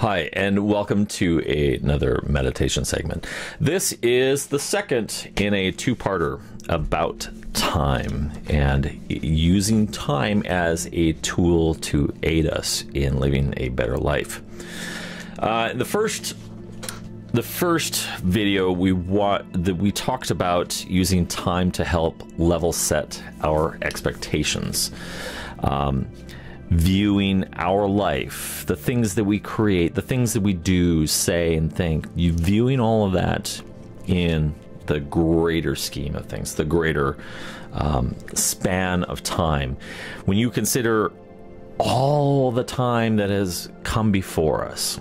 Hi, and welcome to another meditation segment. This is the second in a two-parter about time and using time as a tool to aid us in living a better life. The first video we talked about using time to help level set our expectations. Viewing our life, the things that we create, the things that we do, say, and think, viewing all of that in the greater scheme of things, the greater span of time. When you consider all the time that has come before us,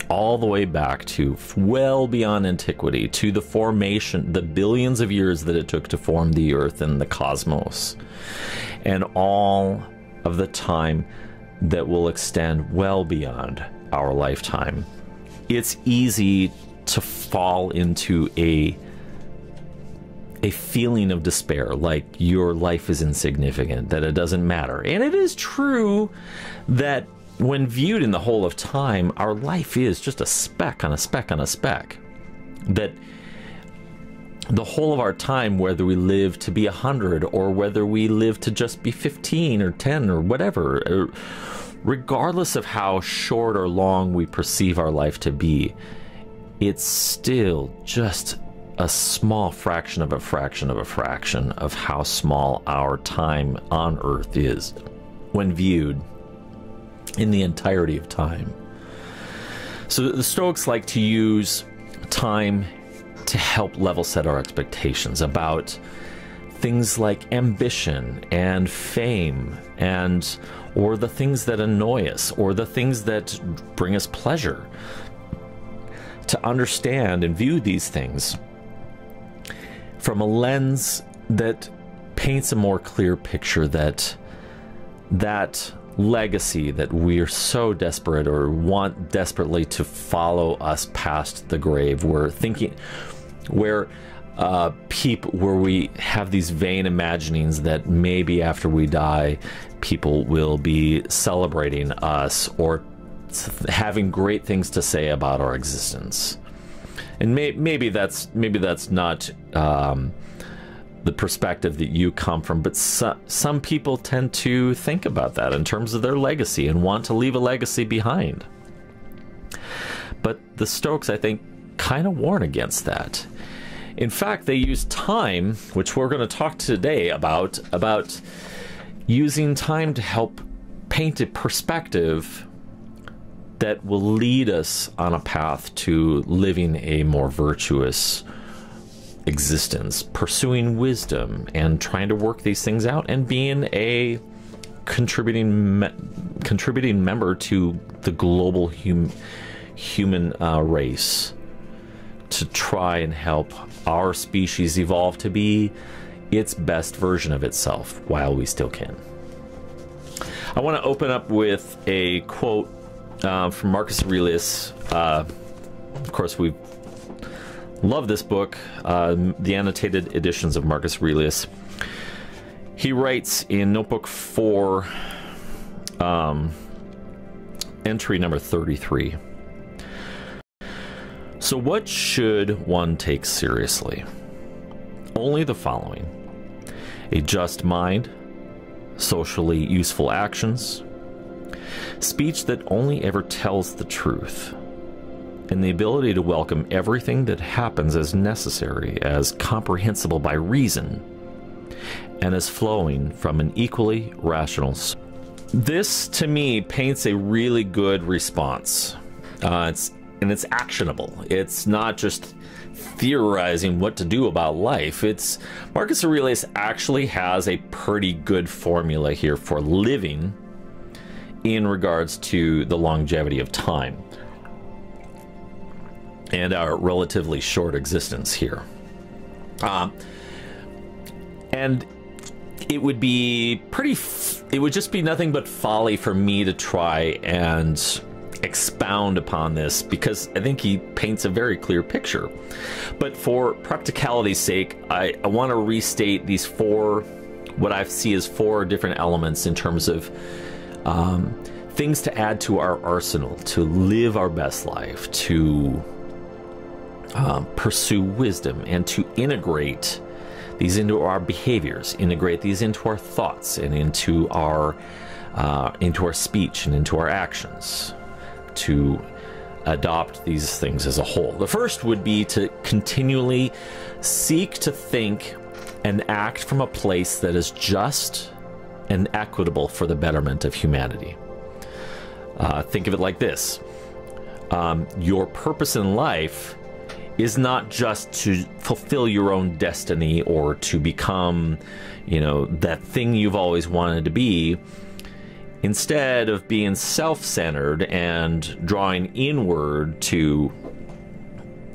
all the way back to well beyond antiquity, to the formation, the billions of years that it took to form the earth and the cosmos, and all of the time that will extend well beyond our lifetime. It's easy to fall into a feeling of despair, like your life is insignificant, that it doesn't matter. And it is true that when viewed in the whole of time, our life is just a speck on a speck on a speck. That the whole of our time, whether we live to be 100 or whether we live to just be 15 or 10 or whatever, regardless of how short or long we perceive our life to be, it's still just a small fraction of a fraction of a fraction of how small our time on Earth is when viewed in the entirety of time. So the Stoics like to use time to help level set our expectations about things like ambition and fame, or the things that annoy us, or the things that bring us pleasure. To understand and view these things from a lens that paints a more clear picture that legacy that we're so desperate or want desperately to follow us past the grave, where we have these vain imaginings that maybe after we die, people will be celebrating us or having great things to say about our existence. And maybe that's not the perspective that you come from, but some people tend to think about that in terms of their legacy and want to leave a legacy behind. But the Stoics, I think, kind of warn against that. In fact, they use time, which we're going to talk today about using time to help paint a perspective that will lead us on a path to living a more virtuous existence, pursuing wisdom and trying to work these things out and being a contributing member to the global human race, to try and help our species evolve to be its best version of itself while we still can. I want to open up with a quote from Marcus Aurelius. Of course, we love this book, the annotated editions of Marcus Aurelius. He writes in Notebook 4, entry number 33. So what should one take seriously? Only the following: a just mind, socially useful actions, speech that only ever tells the truth, and the ability to welcome everything that happens as necessary, as comprehensible by reason, and as flowing from an equally rational soul. This, to me, paints a really good response. It's actionable. It's not just theorizing what to do about life. Marcus Aurelius actually has a pretty good formula here for living in regards to the longevity of time and our relatively short existence here. And it would just be nothing but folly for me to try and expound upon this, because I think he paints a very clear picture. But for practicality's sake, I want to restate these what I see as four different elements in terms of things to add to our arsenal, to live our best life, to pursue wisdom, and to integrate these into our behaviors, integrate these into our thoughts, and into our speech and into our actions, to adopt these things as a whole. The first would be to continually seek to think and act from a place that is just and equitable for the betterment of humanity. Think of it like this. Your purpose in life is not just to fulfill your own destiny or to become, that thing you've always wanted to be. Instead of being self-centered and drawing inward to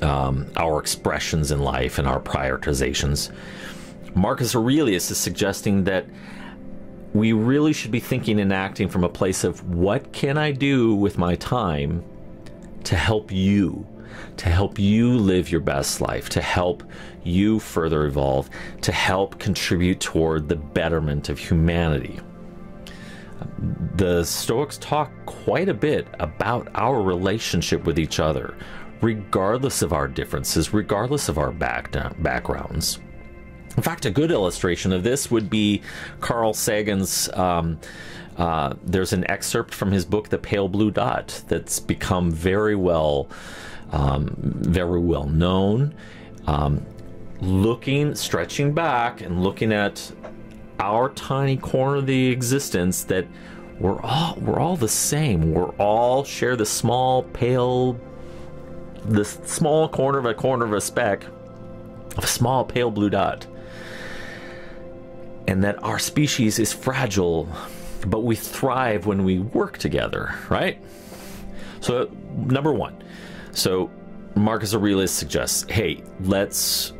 our expressions in life and our prioritizations, Marcus Aurelius is suggesting that we really should be thinking and acting from a place of what can I do with my time to help you live your best life, to help you further evolve, to help contribute toward the betterment of humanity. The Stoics talk quite a bit about our relationship with each other, regardless of our differences, regardless of our backgrounds. In fact, a good illustration of this would be Carl Sagan's, there's an excerpt from his book, The Pale Blue Dot, that's become very well known. Stretching back and looking at our tiny corner of the existence, that we're all the same. We're all share the small corner of a speck of a small pale blue dot, and that our species is fragile, but we thrive when we work together, right? So, number one. So, Marcus Aurelius suggests, hey, let's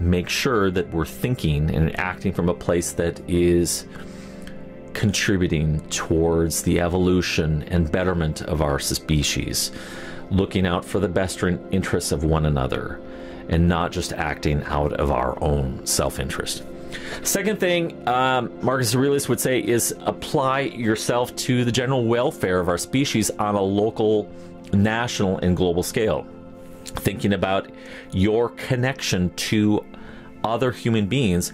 make sure that we're thinking and acting from a place that is contributing towards the evolution and betterment of our species, looking out for the best interests of one another, and not just acting out of our own self-interest. Second thing Marcus Aurelius would say is apply yourself to the general welfare of our species on a local, national, and global scale. Thinking about your connection to other human beings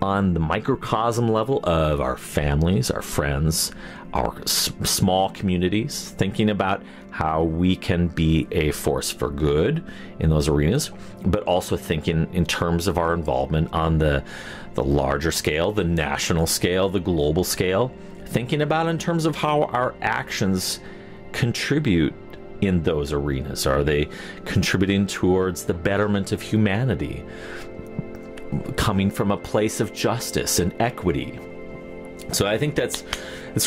on the microcosm level of our families, our friends, our small communities, thinking about how we can be a force for good in those arenas, but also thinking in terms of our involvement on the larger scale, the national scale, the global scale, thinking about in terms of how our actions contribute in those arenas. Are they contributing towards the betterment of humanity, coming from a place of justice and equity? So I think it's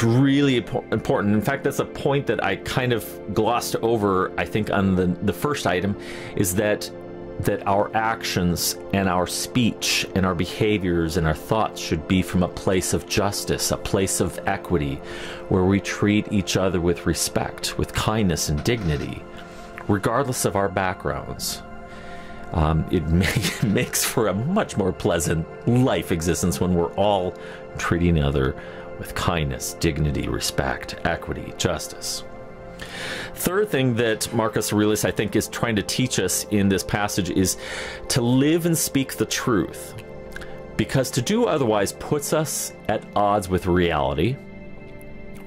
really important. In fact, that's a point that I kind of glossed over, I think, on the first item, is that our actions and our speech and our behaviors and our thoughts should be from a place of justice, a place of equity, where we treat each other with respect, with kindness and dignity, regardless of our backgrounds. It makes for a much more pleasant life existence when we're all treating each other with kindness, dignity, respect, equity, justice. Third thing that Marcus Aurelius, I think, is trying to teach us in this passage is to live and speak the truth, because to do otherwise puts us at odds with reality,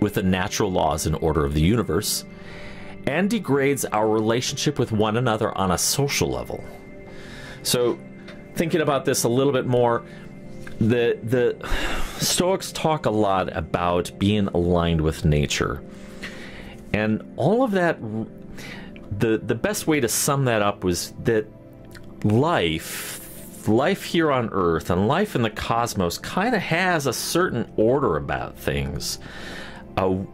with the natural laws and order of the universe, and degrades our relationship with one another on a social level. So, thinking about this a little bit more, the Stoics talk a lot about being aligned with nature. And all of that, the best way to sum that up was that life here on Earth and life in the cosmos kind of has a certain order about things, a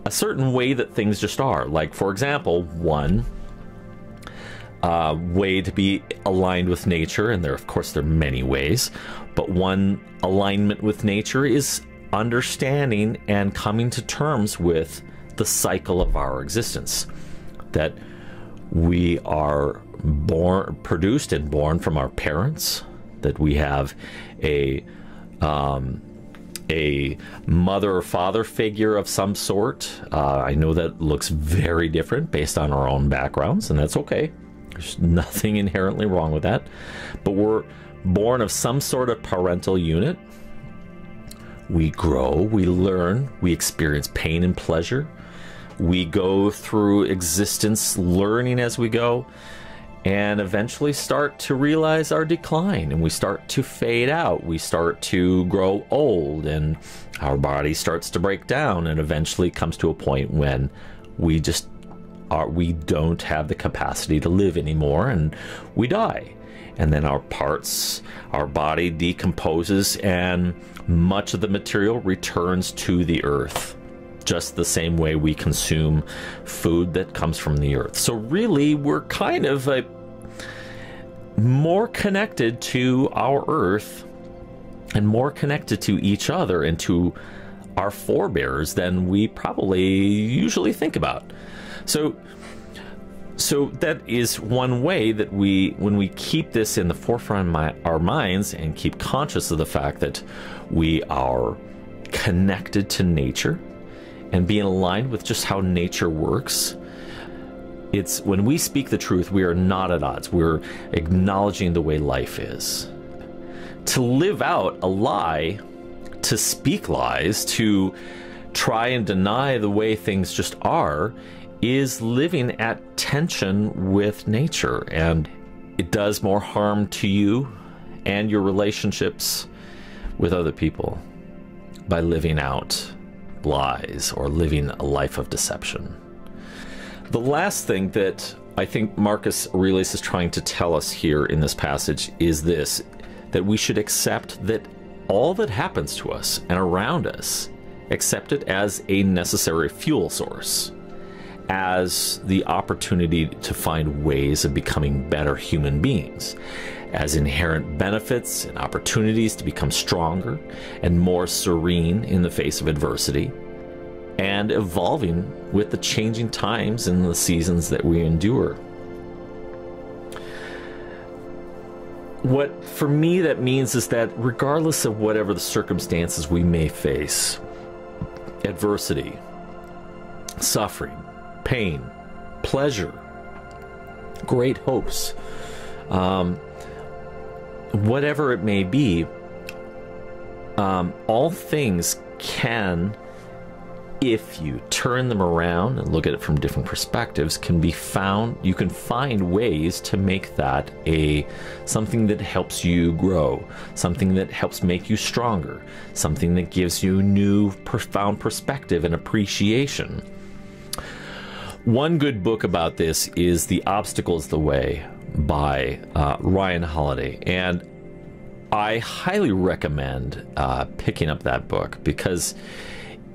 certain way that things just are. Like, for example, one way to be aligned with nature, and there are many ways, but one alignment with nature is understanding and coming to terms with the cycle of our existence, that we are produced and born from our parents, that we have a a mother or father figure of some sort. I know that looks very different based on our own backgrounds, and that's okay. There's nothing inherently wrong with that. But we're born of some sort of parental unit. We grow, we learn, we experience pain and pleasure. We go through existence learning as we go, and eventually start to realize our decline, and we start to fade out. We start to grow old, and our body starts to break down, and eventually comes to a point when we don't have the capacity to live anymore, and we die. And then our body decomposes, and much of the material returns to the earth, just the same way we consume food that comes from the earth. So really, we're kind of more connected to our earth and more connected to each other and to our forebears than we probably usually think about. So that is one way that when we keep this in the forefront of our minds and keep conscious of the fact that we are connected to nature and being aligned with just how nature works. It's when we speak the truth, we are not at odds. We're acknowledging the way life is. To live out a lie, to speak lies, to try and deny the way things just are, is living at tension with nature, and it does more harm to you and your relationships with other people by living out lies or living a life of deception. The last thing that I think Marcus Aurelius is trying to tell us here in this passage is this, that we should accept that all that happens to us and around us, accept it as a necessary fuel source, as the opportunity to find ways of becoming better human beings, as inherent benefits and opportunities to become stronger and more serene in the face of adversity, and evolving with the changing times and the seasons that we endure. What for me that means is that regardless of whatever the circumstances we may face, adversity, suffering, pain, pleasure, great hopes, whatever it may be, all things can, if you turn them around and look at it from different perspectives, can be found. You can find ways to make that something that helps you grow, something that helps make you stronger, something that gives you new profound perspective and appreciation. One good book about this is The Obstacle is the Way by Ryan Holiday, and I highly recommend picking up that book because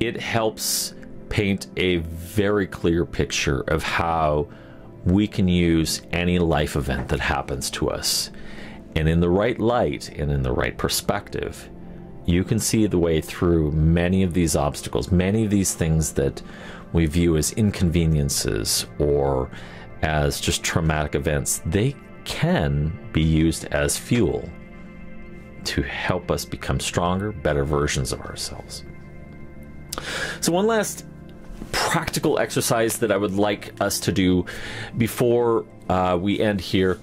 it helps paint a very clear picture of how we can use any life event that happens to us, and in the right light and in the right perspective, you can see the way through many of these obstacles, many of these things that we view as inconveniences or as just traumatic events. They can be used as fuel to help us become stronger, better versions of ourselves. So one last practical exercise that I would like us to do before we end here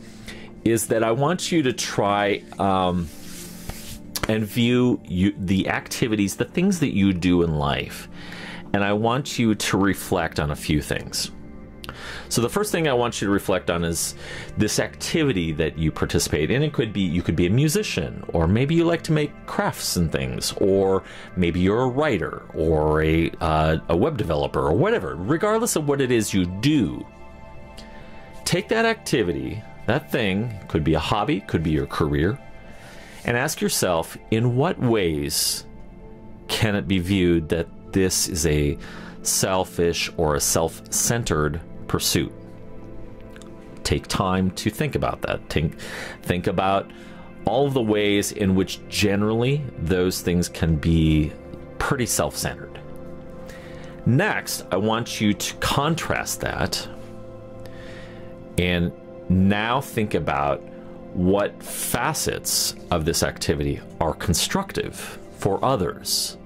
is that I want you to try and view the activities, the things that you do in life, and I want you to reflect on a few things. So the first thing I want you to reflect on is this activity that you participate in. It could be, you could be a musician, or maybe you like to make crafts and things, or maybe you're a writer or a web developer or whatever. Regardless of what it is you do, take that activity, that thing, could be a hobby, could be your career, and ask yourself, in what ways can it be viewed that this is a selfish or a self-centered pursuit? Take time to think about that. Think about all of the ways in which generally those things can be pretty self-centered. Next, I want you to contrast that and now think about what facets of this activity are constructive for others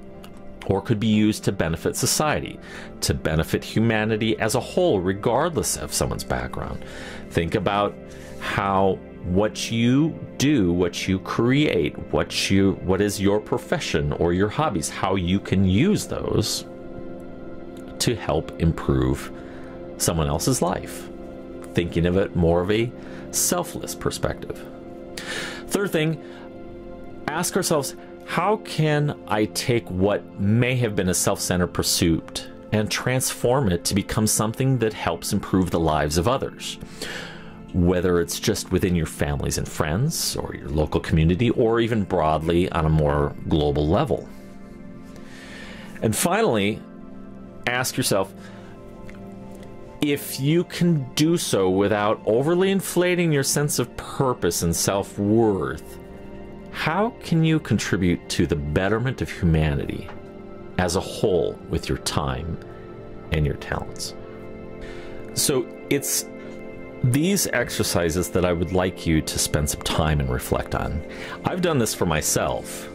or could be used to benefit society, to benefit humanity as a whole, regardless of someone's background. Think about how what you do, what you create, what is your profession or your hobbies, how you can use those to help improve someone else's life. Thinking of it more of a selfless perspective. Third thing, ask ourselves, how can I take what may have been a self-centered pursuit and transform it to become something that helps improve the lives of others? Whether it's just within your families and friends, or your local community, or even broadly on a more global level. And finally, ask yourself, if you can do so without overly inflating your sense of purpose and self-worth, how can you contribute to the betterment of humanity as a whole with your time and your talents? So it's these exercises that I would like you to spend some time and reflect on. I've done this for myself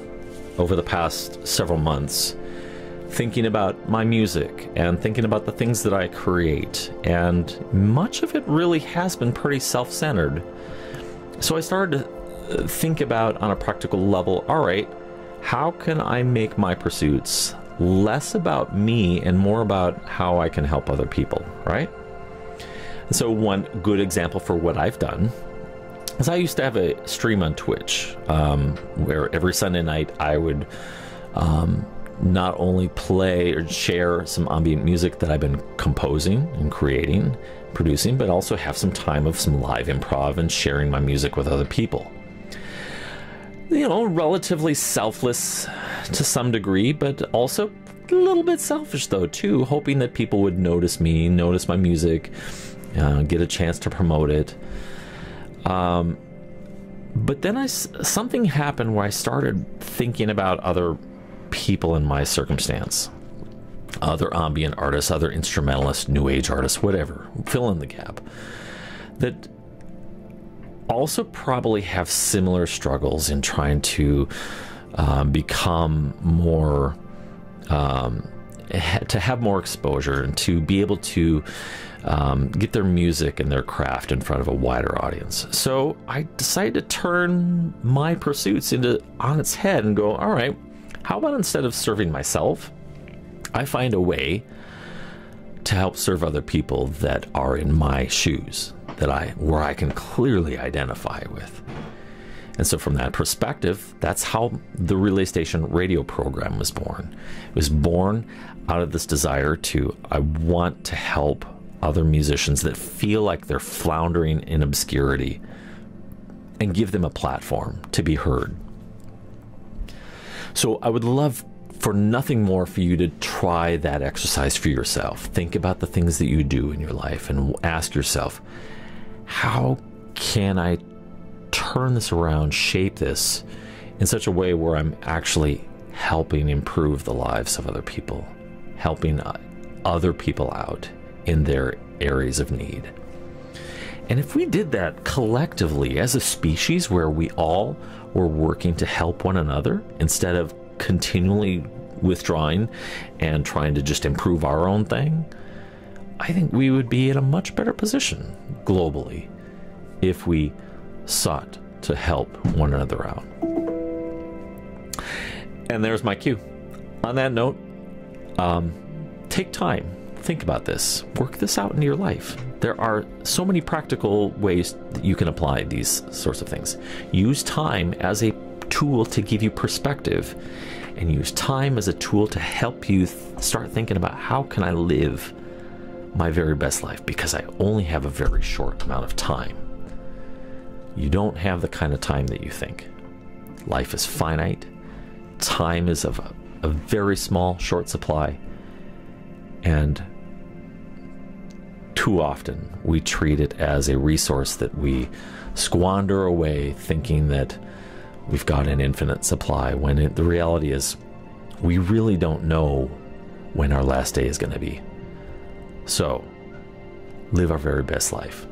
over the past several months, thinking about my music and thinking about the things that I create, and much of it really has been pretty self-centered. So I started to think about, on a practical level, all right, how can I make my pursuits less about me and more about how I can help other people, right? So one good example for what I've done is I used to have a stream on Twitch where every Sunday night I would not only play or share some ambient music that I've been composing and creating, producing, but also have some time of some live improv and sharing my music with other people. You know, relatively selfless to some degree, but also a little bit selfish though too, hoping that people would notice me, notice my music, get a chance to promote it. But then something happened where I started thinking about other people in my circumstance, other ambient artists, other instrumentalists, new age artists, whatever, fill in the gap, that also probably have similar struggles in trying to become more, to have more exposure and to be able to get their music and their craft in front of a wider audience. So I decided to turn my pursuits on its head and go, all right, how about instead of serving myself, I find a way to help serve other people that are in my shoes, where I can clearly identify with. And so from that perspective, that's how the Relay Station radio program was born. It was born out of this desire I want to help other musicians that feel like they're floundering in obscurity and give them a platform to be heard. So I would love for nothing more for you to try that exercise for yourself. Think about the things that you do in your life and ask yourself, how can I turn this around, shape this in such a way where I'm actually helping improve the lives of other people, helping other people out in their areas of need. And if we did that collectively as a species, where we all were working to help one another instead of continually withdrawing and trying to just improve our own thing, I think we would be in a much better position globally if we sought to help one another out. And there's my cue. On that note, take time. Think about this. Work this out into your life. There are so many practical ways that you can apply these sorts of things. Use time as a tool to give you perspective, and use time as a tool to help you start thinking about, how can I live my very best life, because I only have a very short amount of time. You don't have the kind of time that you think. Life is finite. Time is of a very small, short supply. And too often we treat it as a resource that we squander away, thinking that we've got an infinite supply, when the reality is we really don't know when our last day is going to be. So live our very best life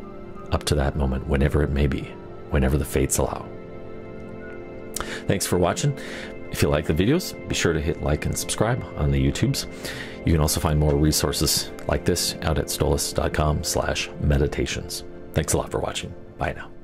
up to that moment, whenever it may be, whenever the fates allow. Thanks for watching. If you like the videos, be sure to hit like and subscribe on the YouTubes. You can also find more resources like this out at stolas.com/meditations. Thanks a lot for watching. Bye now.